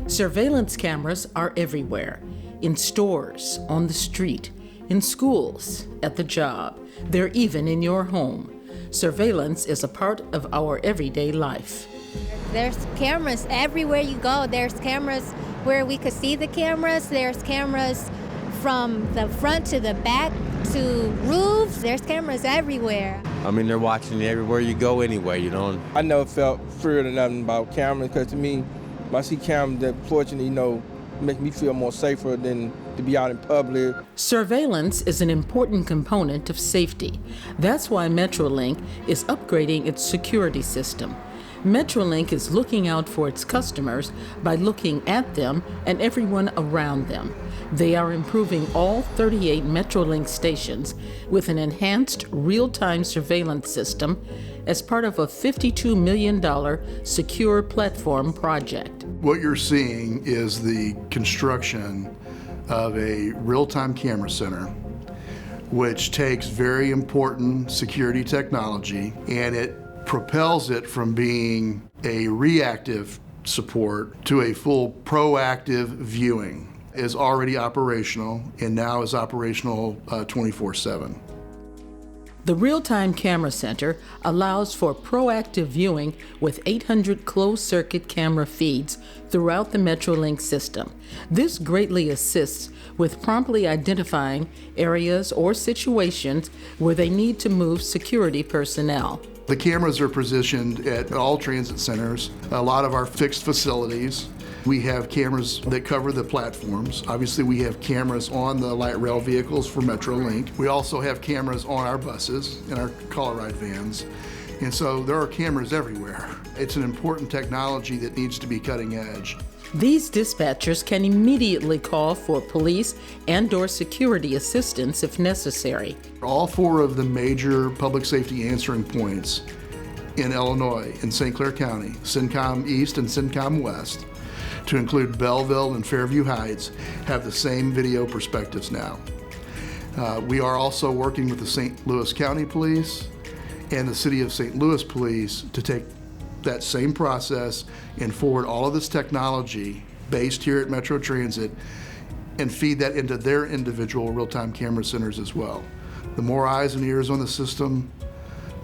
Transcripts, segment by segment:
Surveillance cameras are everywhere, in stores, on the street, in schools, at the job. They're even in your home. Surveillance is a part of our everyday life. There's cameras everywhere you go. There's cameras where we could see the cameras. There's cameras from the front to the back to roofs. There's cameras everywhere. I mean, they're watching you everywhere you go anyway, you know. I never felt fear or nothing about cameras, because to me, when I see cameras, that fortunately, make me feel more safer than to be out in public. Surveillance is an important component of safety. That's why Metrolink is upgrading its security system. Metrolink is looking out for its customers by looking at them and everyone around them. They are improving all 38 Metrolink stations with an enhanced real-time surveillance system as part of a $52 million secure platform project. What you're seeing is the construction of a real-time camera center, which takes very important security technology and it propels it from being a reactive support to a full proactive viewing. Is already operational and now is operational 24/7. The Real-Time Camera Center allows for proactive viewing with 800 closed-circuit camera feeds throughout the Metrolink system. This greatly assists with promptly identifying areas or situations where they need to move security personnel. The cameras are positioned at all transit centers, a lot of our fixed facilities. We have cameras that cover the platforms. Obviously, we have cameras on the light rail vehicles for Metrolink. We also have cameras on our buses and our caller ride vans. And so there are cameras everywhere. It's an important technology that needs to be cutting edge. These dispatchers can immediately call for police and/or security assistance if necessary. All four of the major public safety answering points in Illinois, in St. Clair County, CENTCOM East and CENTCOM West, to include Belleville and Fairview Heights, have the same video perspectives now. We are also working with the St. Louis County Police and the City of St. Louis Police to take that same process and forward all of this technology based here at Metro Transit and feed that into their individual real-time camera centers as well. The more eyes and ears on the system,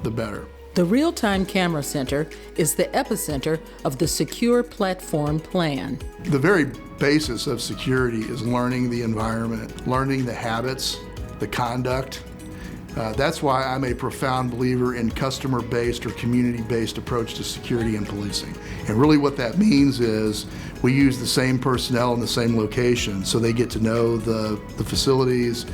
the better. The Real-Time Camera Center is the epicenter of the Secure Platform Plan. The very basis of security is learning the environment, learning the habits, the conduct. That's why I'm a profound believer in customer-based or community-based approach to security and policing. And really what that means is we use the same personnel in the same location, so they get to know the facilities,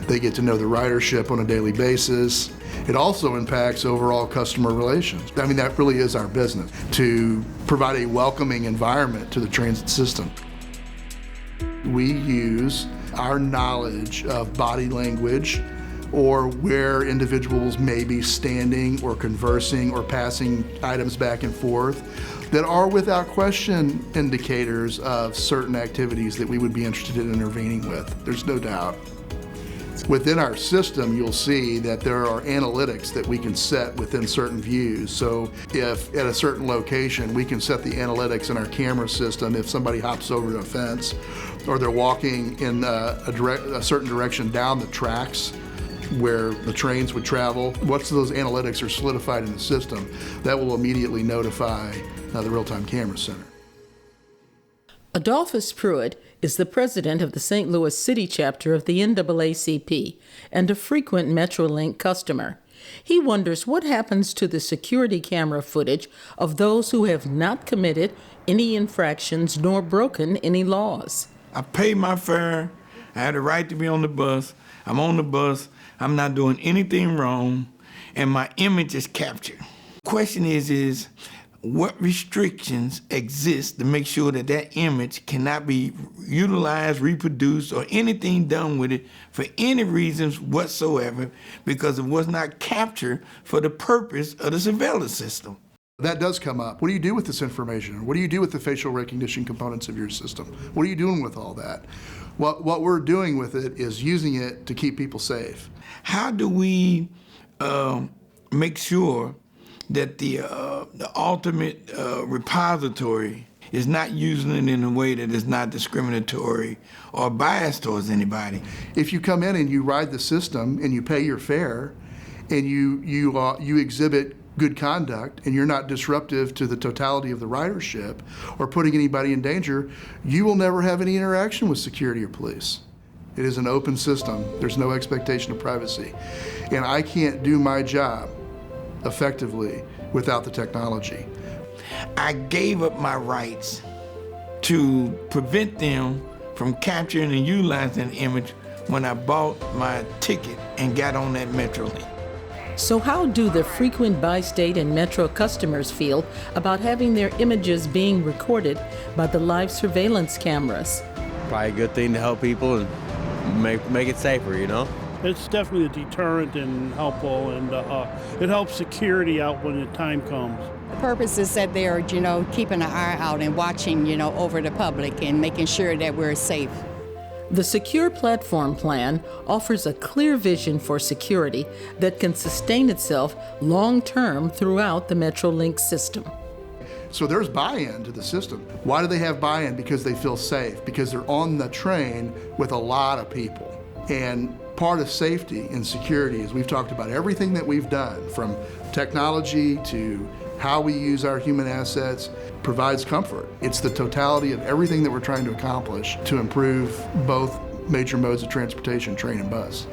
they get to know the ridership on a daily basis. It also impacts overall customer relations. I mean, that really is our business, to provide a welcoming environment to the transit system. We use our knowledge of body language or where individuals may be standing or conversing or passing items back and forth that are without question indicators of certain activities that we would be interested in intervening with. There's no doubt. Within our system, you'll see that there are analytics that we can set within certain views. So if at a certain location, we can set the analytics in our camera system if somebody hops over a fence or they're walking in a certain direction down the tracks where the trains would travel. Once those analytics are solidified in the system, that will immediately notify the Real-Time Camera Center. Adolphus Pruitt is the president of the St. Louis City chapter of the NAACP and a frequent Metrolink customer. He wonders what happens to the security camera footage of those who have not committed any infractions nor broken any laws. I paid my fare. I had a right to be on the bus. I'm on the bus. I'm not doing anything wrong, and my image is captured. Question is what restrictions exist to make sure that that image cannot be utilized, reproduced, or anything done with it for any reasons whatsoever because it was not captured for the purpose of the surveillance system? That does come up. What do you do with this information? What do you do with the facial recognition components of your system? What are you doing with all that? What we're doing with it is using it to keep people safe. How do we make sure that the ultimate repository is not using it in a way that is not discriminatory or biased towards anybody. If you come in and you ride the system and you pay your fare and you exhibit good conduct and you're not disruptive to the totality of the ridership or putting anybody in danger, you will never have any interaction with security or police. It is an open system. There's no expectation of privacy. And I can't do my job effectively without the technology. I gave up my rights to prevent them from capturing and utilizing the image when I bought my ticket and got on that Metrolink. So how do the frequent bi-state and Metro customers feel about having their images being recorded by the live surveillance cameras? Probably a good thing to help people and make it safer, you know? It's definitely a deterrent and helpful, and it helps security out when the time comes. The purpose is that they're, keeping an eye out and watching, over the public and making sure that we're safe. The Secure Platform Plan offers a clear vision for security that can sustain itself long-term throughout the Metrolink system. So there's buy-in to the system. Why do they have buy-in? Because they feel safe, because they're on the train with a lot of people. And part of safety and security is we've talked about everything that we've done, from technology to how we use our human assets, provides comfort. It's the totality of everything that we're trying to accomplish to improve both major modes of transportation, train and bus.